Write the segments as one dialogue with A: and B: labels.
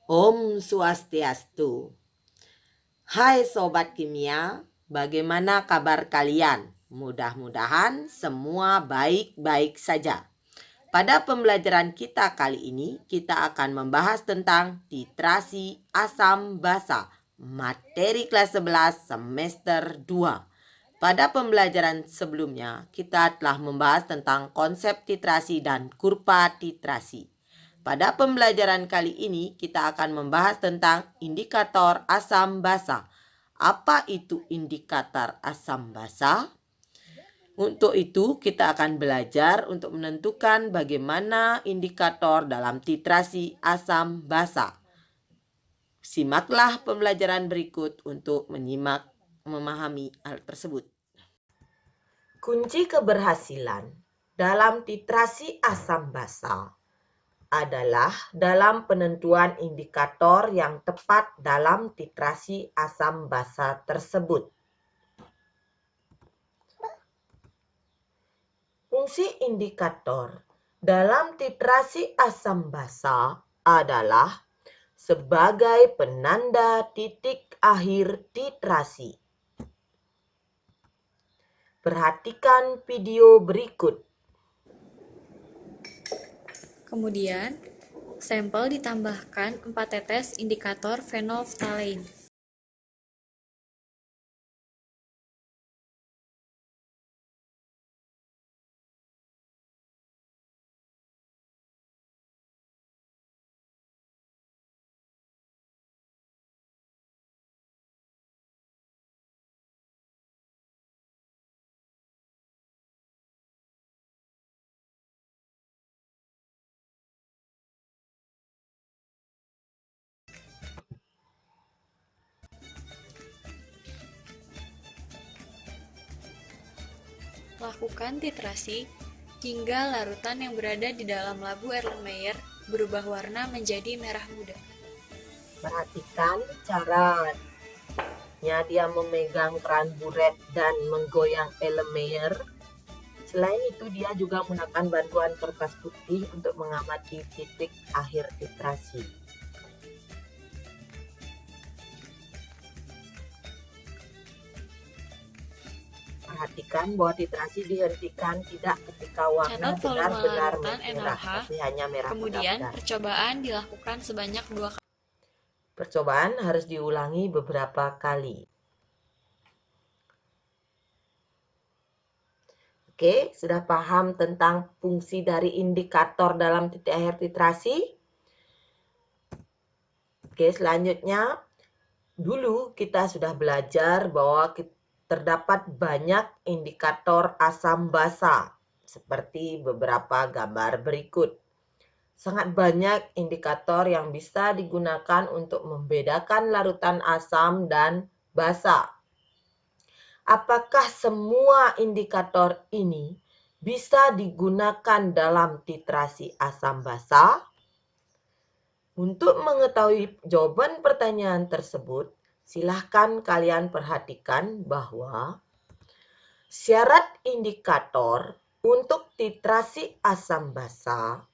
A: Om Swastiastu. Hai Sobat Kimia, bagaimana kabar kalian? Mudah-mudahan semua baik-baik saja. Pada pembelajaran kita kali ini, kita akan membahas tentang titrasi asam basa, materi kelas 11 semester 2. Pada pembelajaran sebelumnya, kita telah membahas tentang konsep titrasi dan kurva titrasi. Pada pembelajaran kali ini, kita akan membahas tentang indikator asam basa. Apa itu indikator asam basa? Untuk itu, kita akan belajar untuk menentukan bagaimana indikator dalam titrasi asam basa. Simaklah pembelajaran berikut untuk memahami hal tersebut. Kunci keberhasilan dalam titrasi asam basa adalah dalam penentuan indikator yang tepat dalam titrasi asam basa tersebut. Fungsi indikator dalam titrasi asam basa adalah sebagai penanda titik akhir titrasi. Perhatikan video berikut.
B: Kemudian, sampel ditambahkan 4 tetes indikator phenolphthalein. Lakukan titrasi hingga larutan yang berada di dalam labu Erlenmeyer berubah warna menjadi merah muda.
A: Perhatikan caranya dia memegang keran buret dan menggoyang Erlenmeyer. Selain itu, dia juga menggunakan bantuan kertas putih untuk mengamati titik akhir titrasi. Perhatikan bahwa titrasi dihentikan tidak ketika warna benar-benar merah, tapi hanya merah.
B: Kemudian, percobaan dilakukan sebanyak 2 kali.
A: Percobaan harus diulangi beberapa kali. Oke, sudah paham tentang fungsi dari indikator dalam titik akhir titrasi? Oke, selanjutnya, dulu kita sudah belajar bahwa terdapat banyak indikator asam basa, seperti beberapa gambar berikut. Sangat banyak indikator yang bisa digunakan untuk membedakan larutan asam dan basa. Apakah semua indikator ini bisa digunakan dalam titrasi asam basa? Untuk mengetahui jawaban pertanyaan tersebut, silahkan kalian perhatikan bahwa syarat indikator untuk titrasi asam basa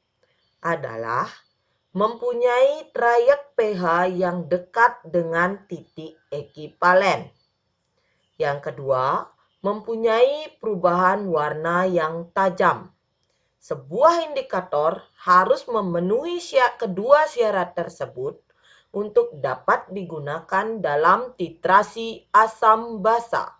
A: adalah mempunyai trayek pH yang dekat dengan titik ekivalen. Yang kedua, mempunyai perubahan warna yang tajam. Sebuah indikator harus memenuhi kedua syarat tersebut untuk dapat digunakan dalam titrasi asam basa.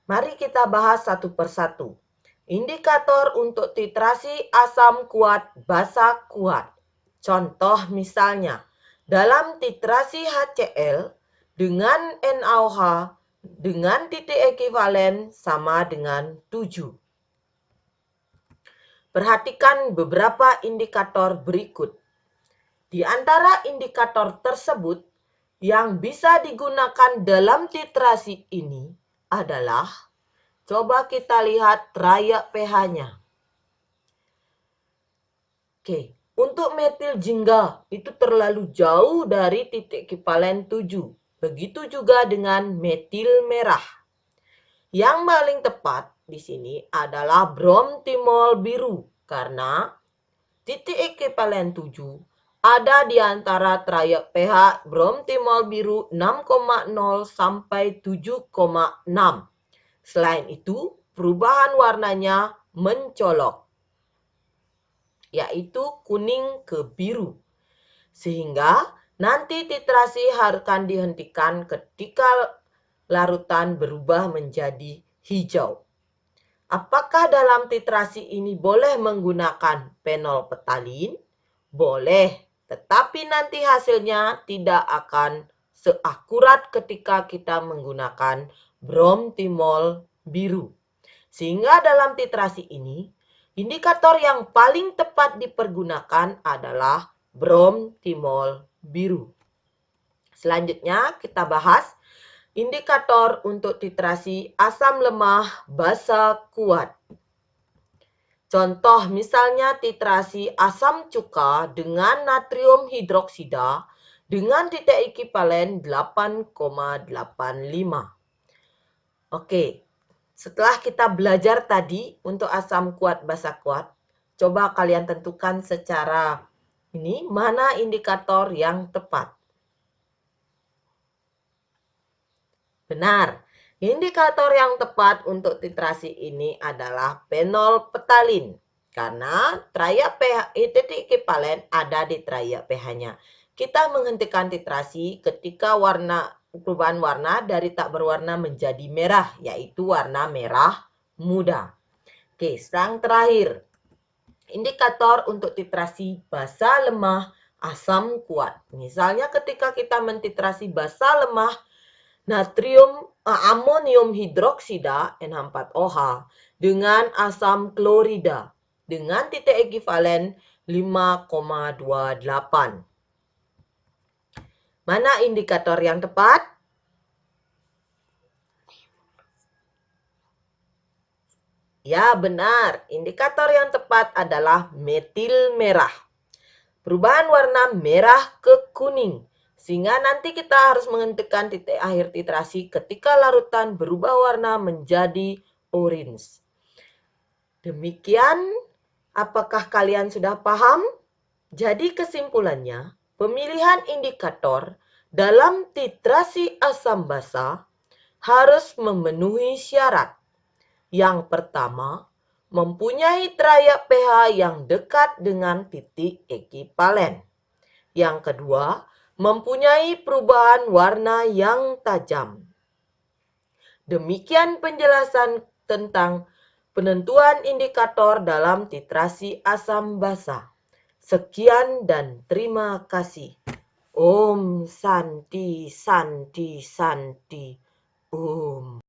A: Mari kita bahas satu persatu. Indikator untuk titrasi asam kuat, basa kuat. Contoh misalnya, dalam titrasi HCl dengan NaOH dengan titik ekivalen sama dengan 7. Perhatikan beberapa indikator berikut. Di antara indikator tersebut, yang bisa digunakan dalam titrasi ini adalah, coba kita lihat trayek pH-nya. Oke, untuk metil jingga itu terlalu jauh dari titik ekivalen 7. Begitu juga dengan metil merah. Yang paling tepat di sini adalah bromtimol biru karena titik ekivalen 7 ada di antara trayek pH bromtimol biru 6,0 sampai 7,6. Selain itu, perubahan warnanya mencolok, yaitu kuning ke biru. Sehingga nanti titrasi akan dihentikan ketika larutan berubah menjadi hijau. Apakah dalam titrasi ini boleh menggunakan fenolphthalin? Boleh, tetapi nanti hasilnya tidak akan seakurat ketika kita menggunakan bromtimol biru. Sehingga dalam titrasi ini, indikator yang paling tepat dipergunakan adalah bromtimol biru. Selanjutnya kita bahas indikator untuk titrasi asam lemah basa kuat. Contoh misalnya titrasi asam cuka dengan natrium hidroksida dengan titik ekivalen 8,85. Oke, setelah kita belajar tadi untuk asam kuat basa kuat, coba kalian tentukan secara ini mana indikator yang tepat. Benar, indikator yang tepat untuk titrasi ini adalah fenolphthalin. Karena trayek pH titik ekivalen ada di trayek pH-nya. Kita menghentikan titrasi ketika perubahan warna dari tak berwarna menjadi merah, yaitu warna merah muda. Oke, sekarang terakhir. Indikator untuk titrasi basa lemah asam kuat. Misalnya ketika kita mentitrasi basa lemah amonium hidroksida NH4OH dengan asam klorida dengan titik ekivalen 5,28. Mana indikator yang tepat? Ya, benar. Indikator yang tepat adalah metil merah. Perubahan warna merah ke kuning. Sehingga nanti kita harus menghentikan titik akhir titrasi ketika larutan berubah warna menjadi orange. Demikian, apakah kalian sudah paham? Jadi kesimpulannya, pemilihan indikator dalam titrasi asam basa harus memenuhi syarat. Yang pertama, mempunyai trayek pH yang dekat dengan titik ekivalen. Yang kedua, mempunyai perubahan warna yang tajam. Demikian penjelasan tentang penentuan indikator dalam titrasi asam basa. Sekian dan terima kasih. Om Santi Santi Santi Om.